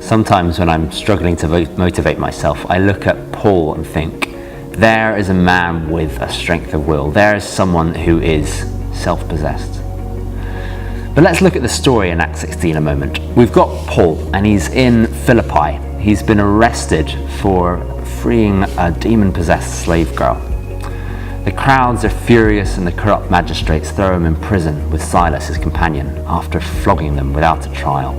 Sometimes when I'm struggling to motivate myself, I look at Paul and think, there is a man with a strength of will. There is someone who is self-possessed. But let's look at the story in Acts 16 a moment. We've got Paul, and he's in Philippi. He's been arrested for freeing a demon-possessed slave girl. The crowds are furious, and the corrupt magistrates throw him in prison with Silas, his companion, after flogging them without a trial.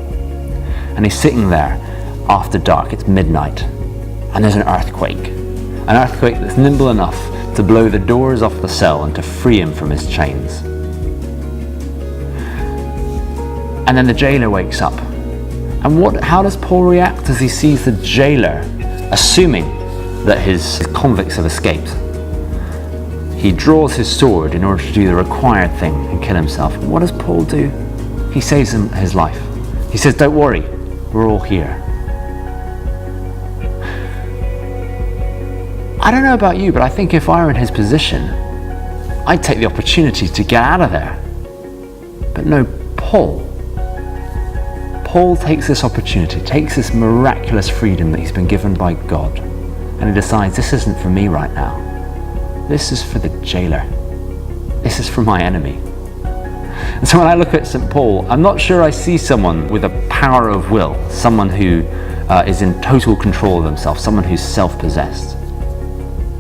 And he's sitting there after dark, it's midnight, and there's an earthquake that's nimble enough to blow the doors off the cell and to free him from his chains. And then the jailer wakes up. And how does Paul react as he sees the jailer, assuming that his convicts have escaped? He draws his sword in order to do the required thing and kill himself. And what does Paul do? He saves him his life. He says, don't worry, we're all here. I don't know about you, but I think if I were in his position, I'd take the opportunity to get out of there. But no, Paul takes this opportunity, takes this miraculous freedom that he's been given by God, and he decides, this isn't for me right now. This is for the jailer. This is for my enemy. And so when I look at St. Paul, I'm not sure I see someone with a power of will, someone who is in total control of themselves, someone who's self-possessed.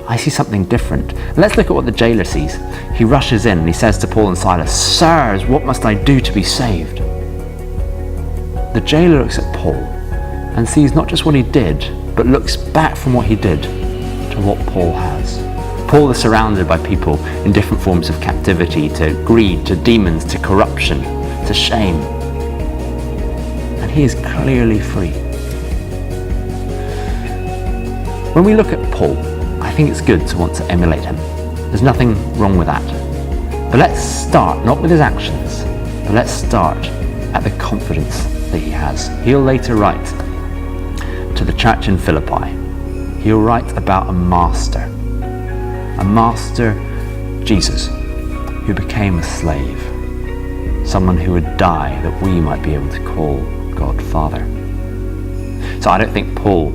I see something different. Let's look at what the jailer sees. He rushes in and he says to Paul and Silas, "Sirs, what must I do to be saved?" The jailer looks at Paul and sees not just what he did, but looks back from what he did to what Paul has. Paul is surrounded by people in different forms of captivity, to greed, to demons, to corruption, to shame. And he is clearly free. When we look at Paul, I think it's good to want to emulate him. There's nothing wrong with that. But let's start, not with his actions, but let's start at the confidence that he has. He'll later write to the church in Philippi. He'll write about a master, Jesus, who became a slave, someone who would die that we might be able to call God Father. So I don't think Paul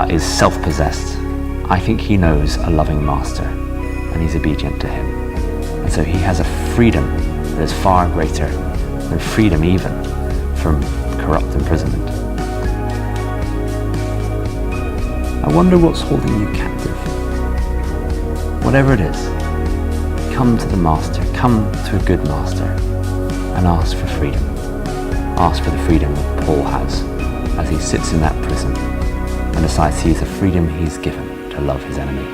is self-possessed. I think he knows a loving master, and he's obedient to him. And so he has a freedom that is far greater than freedom even from corrupt imprisonment. I wonder what's holding you captive. Whatever it is, come to the master, come to a good master, and ask for freedom. Ask for the freedom that Paul has as he sits in that prison and decides to use the freedom he's given to love his enemy.